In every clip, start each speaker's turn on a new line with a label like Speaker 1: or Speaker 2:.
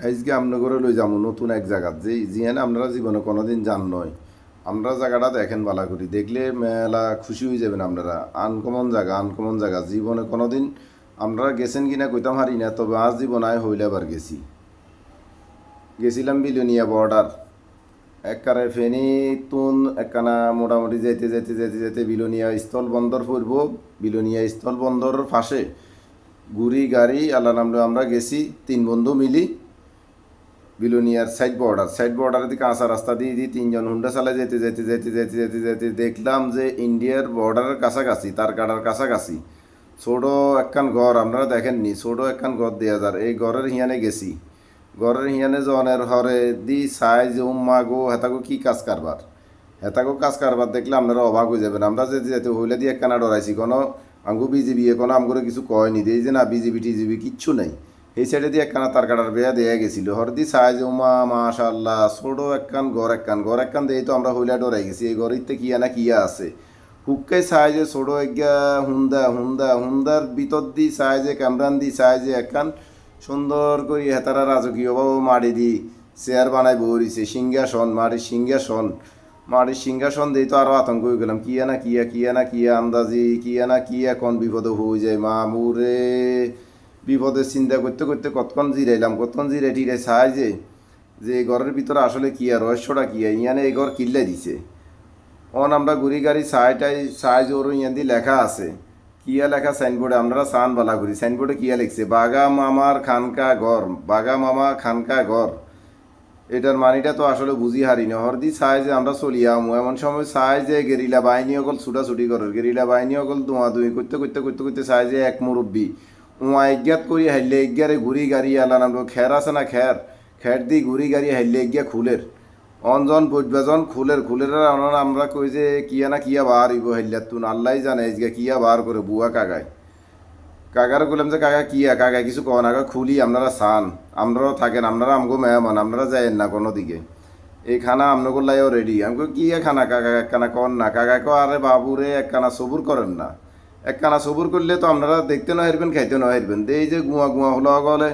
Speaker 1: আজকে আপনাদের লই যাবো নতুন এক জায়গা যে জিয়ানে আপনারা জীবনে কোনোদিন যান নয়। আমরা জায়গাটা দেখেন বালা করি, দেখলে মেলা খুশি হয়ে যাবেন আপনারা। আনকমন জায়গা জীবনে কোনোদিন আপনারা গেছেন কিনা কইতাম হারি না, তবে আজ জীবন আয় হইলে আবার গেছিলাম বিলোনিয়া বর্ডার। একবারে ফেনি তুন একখানা মোটামুটি যেতে বিলোনিয়া স্থল বন্দর পড়ব। বিলোনিয়া স্থল বন্দরের পাশে গুড়ি গাড়ি আল্লাহ নামলো আমরা গেছি তিন বন্ধু মিলি বিলোনিয়ার সাইড বর্ডার দিকে কাঁচা রাস্তা দিয়ে তিনজন হুন্ডা চালায় যেতে দেখলাম যে ইন্ডিয়ার বর্ডারের কাছাকাছি, তার কাটার কাছাকাছি ছোট একখান ঘর আপনারা দেখেননি, ছোট একখান ঘর দেওয়া যার। এই ঘরের হিয়ানে গেছি, ঘরের হিয়ানে জনের হরে দি সাইজ উম্মা গো হেতাগো কি কাজ কারবার দেখলে আপনারা অবাক হয়ে যাবেন। আমরা যেতে হইলে দিয়ে একখানা ডরাইছি, কোনো আঙ্গু বিজিবি কোনো আমগুলো কিছু কয়নি দিয়ে যে না বিজিবি টিজিবি কিচ্ছু নাই। এই সাইডে দিয়ে একখানা তার কাটার বেয়া দেয়া গেছিল, হরদি সাইজ উমা মাশাল্লাহ ছোট ঘর একখান দিয়ে তো আমরা হইলা ডরাই গেছি। এই ঘরিতে কিয়া আছে হুক্কাই সাইজে ছোট এগা হুন্দার ভিতর দি সাইজে ক্যামরান দি সাইজে একখান সুন্দর করে হেতারা রাজকীয়ভাবে মাড়ি দি চেয়ার বানাই বইছে মাটির সিংহাসন দিয়ে তো আরো আতঙ্ক হয়ে গেলাম। কিয়া আন্দাজি কিয়া কোন বিপদ হয়ে যায় মামুরে। বিপদের চিন্তা করতে করতে কতক্ষণ জিরাই টিরাই চাই যে ঘরের ভিতরে আসলে কিয়া রহস্যটা কিয়া ইয়ানে এই ঘর কিল্লাই দিছে। আমরা ঘুরি গাড়ি সাইজ ওর ইয়ান দিয়ে লেখা আছে, কিয়া লেখা সাইনবোর্ডে আপনারা সান বালা করি। সাইনবোর্ডে কিয়া লিখছে বাগা মামা খানকা ঘর। এটার মানিটা তো আসলে বুঝি হারি না। হরদি চাই যে আমরা চলি আমু, এমন সময় চাই যে গেরিলা বাহিনী অকল ছুটাছুটি করার, গেরিলা বাহিনী অকল দুই করতে চাই যে এক মুরব্বী এজ্ঞাত করি হাইলে এজ্ঞারে ঘুরি গাড়ি আলা নামলো খের আছে না খের দি ঘুরি গাড়ি হাইলে এজ্ঞা খুলের অনজন বৈবাজন খুলের আমরা কই যে কিয়া বার হইব হাইলিয়া তুন আল্লাহ জানে কিয়া বার করে বুয়া কাকার বললাম যে কাকা কিছু কন আগা খুলি আপনারা চান, আপনারাও থাকেন, আপনারা আমগো মেহমান, আপনারা যায়েন না কোনো দিকে। এই খানা আপনার লাইও রেডি। আমগো কিয়া খানা কাকা একখানা কন না, কাকা কো আরে বাবুরে একখানা সবুর করেন না। একখানা সবুর করলে তো আপনারা দেখতে না হারবেন খাইতে না হারবেন। এই যে গুয়া হলো গলে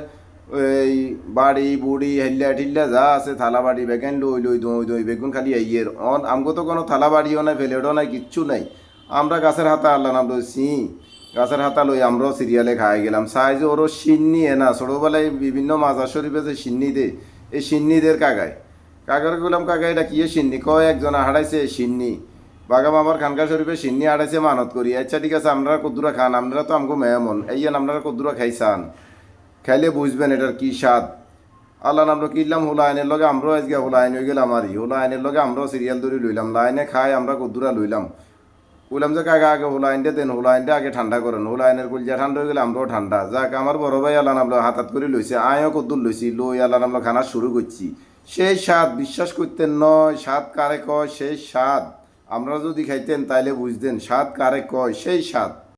Speaker 1: এই বাড়ি বুড়ি হেল্লা ঠিল্লা যা আছে থালা বাড়ি বেগান দই বেগুন খালি আইয়ের আমগো তো কোনো থালা বাড়িও নাই ফেলেও নাই কিচ্ছু নাই। আমরা গাছের হাতা আল্লাহ নাম লইছি, গাছের হাতা লই আমরাও সিরিয়ালে খাই গেলাম। চাই যে ওরও সিন্নি না ছোটোবেলায় বিভিন্ন মাজার শরীফে যে সিন্নি দে, এই সিন্নিদের কাকার বললাম কাকা এটা কি সিন্নি? কয় একজন হারাইছে সিন্নি বাগা মামার খানকা শরীফে সিন্নি হারাইছে মানত করি। আচ্ছা ঠিক আছে আপনারা কদ্দুরা খান, আপনারা তো আমগো মেহমান এইয়ান আপনারা কদ্দুরা খাইছান, খাইলে বুঝবেন এটার কি স্বাদ। আল্লাহ আমরা কিনলাম হোলা আইনের লগে আমরাও আজকে হোলা আইন হয়ে গেলাম হোলা আইনের লগে আমরাও সিরিয়াল ধরে লইলাম, লাইনে খাই আমরা কদ্দুরা লইলাম। বললাম যে কাকা আগে হোলা আইনটা দেন, হোলা আইনটা আগে ঠান্ডা করেন। হোলা আইনের কলজা ঠান্ডা হয়ে গেলে আমরাও ঠান্ডা। যাক আমার বড় ভাই আল্লাহ নামলো হাতাত করে লইছে, আয়ও কদ্দুর লইছি, লই আল্লাহ নামলো খানা শুরু করছি। সেই স্বাদ বিশ্বাস করতেন নয়, স্বাদ কারে কয় সেই স্বাদ। আপনারা যদি খাইতেন তাইলে বুঝতেন স্বাদ কারে কয় সেই স্বাদ।